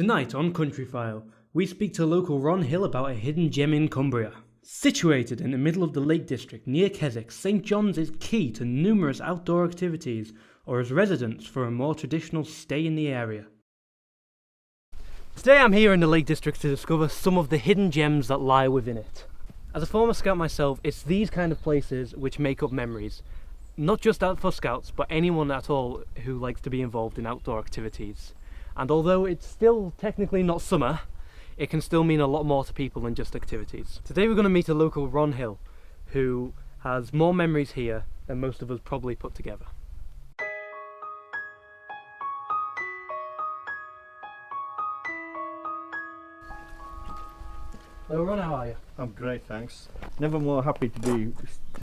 Tonight on Countryfile, we speak to local Ron Hill about a hidden gem in Cumbria. Situated in the middle of the Lake District near Keswick, St John's is key to numerous outdoor activities or as residents for a more traditional stay in the area. Today I'm here in the Lake District to discover some of the hidden gems that lie within it. As a former scout myself, it's these kind of places which make up memories. Not just for scouts, but anyone at all who likes to be involved in outdoor activities. And although it's still technically not summer, it can still mean a lot more to people than just activities. Today we're going to meet a local Ron Hill, who has more memories here than most of us probably put together. Hello Ron, how are you? I'm great, thanks. Never more happy to be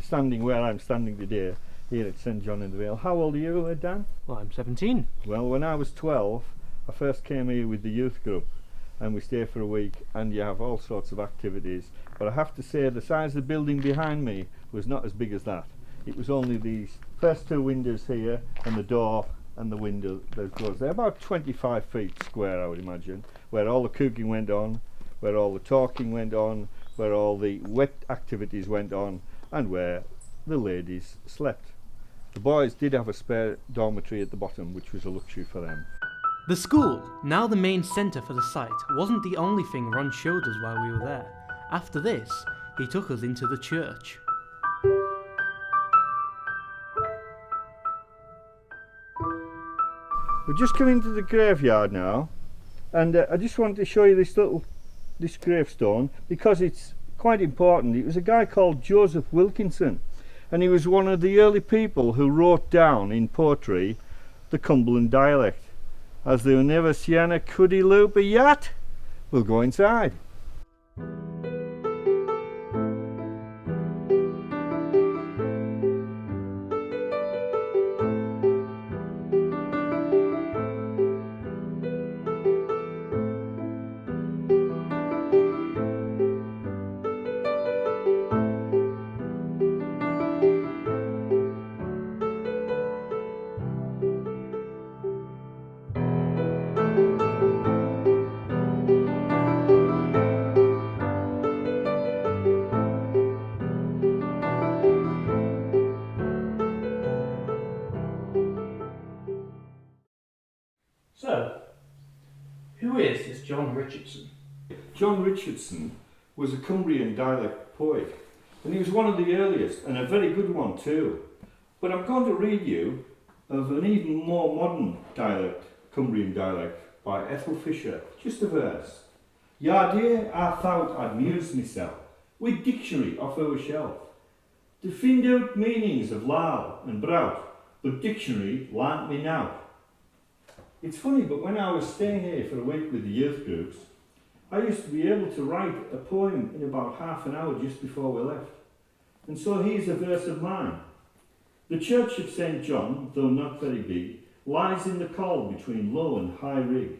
standing where I'm standing today, here at St John in the Vale. How old are you, Dan? Well, I'm 17. Well, when I was 12, I first came here with the youth group, and we stay for a week, and you have all sorts of activities. But I have to say, the size of the building behind me was not as big as that. It was only these first two windows here, and the door and the window that goes there. About 25 feet square, I would imagine, where all the cooking went on, where all the talking went on, where all the wet activities went on, and where the ladies slept. The boys did have a spare dormitory at the bottom, which was a luxury for them. The school, now the main centre for the site, wasn't the only thing Ron showed us while we were there. After this, he took us into the church. We're just coming to the graveyard now, and I just wanted to show you this gravestone because it's quite important. It was a guy called Joseph Wilkinson, and he was one of the early people who wrote down in poetry the Cumberland dialect. As they never sienna cuddy loop a yacht, we'll go inside. So, who is this John Richardson? John Richardson was a Cumbrian dialect poet, and he was one of the earliest, and a very good one too. But I'm going to read you of an even more modern dialect, Cumbrian dialect, by Ethel Fisher, just a verse. Yardie, I thought I'd muse myself with dictionary off our shelf to find out meanings of loud and brout, but dictionary learnt me now. It's funny, but when I was staying here for a week with the youth groups, I used to be able to write a poem in about half an hour just before we left. And so here's a verse of mine. The church of St John, though not very big, lies in the col between Low and High Rig.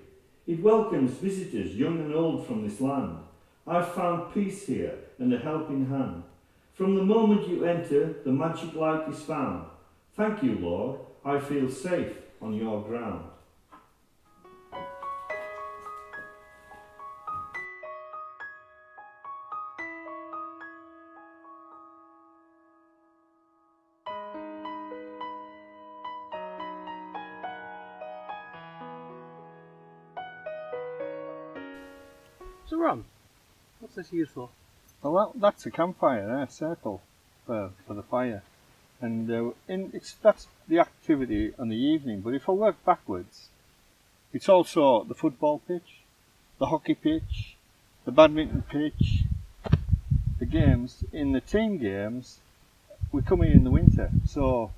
It welcomes visitors young and old from this land. I've found peace here and a helping hand. From the moment you enter, the magic light is found. Thank you, Lord, I feel safe on your ground. So Ron, what's this used for? Well, that's a campfire, a circle for the fire. And that's the activity on the evening. But if I work backwards, it's also the football pitch, the hockey pitch, the badminton pitch, the games. In the team games, we come in the winter. So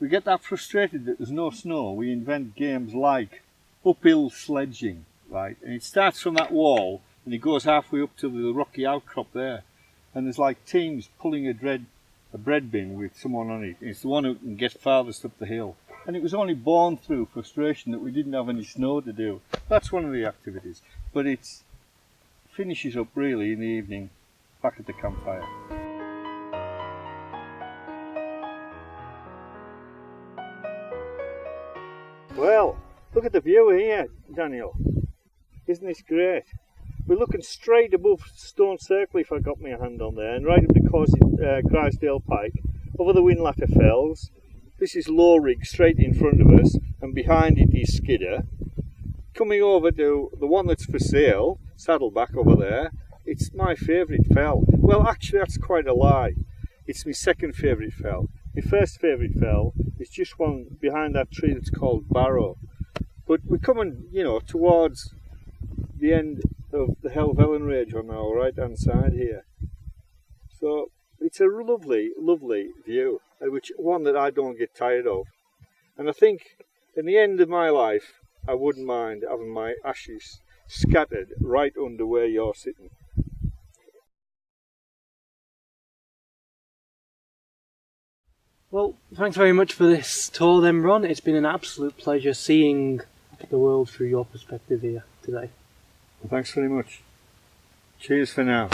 we get that frustrated that there's no snow. We invent games like uphill sledging, right? And it starts from that wall and it goes halfway up to the rocky outcrop there. And there's like teams pulling a bread bin with someone on it. It's the one who can get farthest up the hill. And it was only born through frustration that we didn't have any snow to do. That's one of the activities. But it finishes up really in the evening back at the campfire. Well, look at the view here, Daniel. Isn't this great? We're looking straight above Stone Circle if I got my hand on there, and right up the Grisdale Pike, over the Windlatter Fells. This is Low Rig straight in front of us, and behind it is Skidder. Coming over to the one that's for sale, Saddleback over there, it's my favourite fell. Well, actually that's quite a lie. It's my second favourite fell. My first favourite fell is just one behind that tree that's called Barrow. But we're coming, you know, towards the end of the Helvellyn Range on our right hand side here. So it's a lovely, lovely view, which one that I don't get tired of. And I think in the end of my life, I wouldn't mind having my ashes scattered right under where you're sitting. Well, thanks very much for this tour then, Ron. It's been an absolute pleasure seeing the world through your perspective here today. Well, thanks very much. Cheers for now.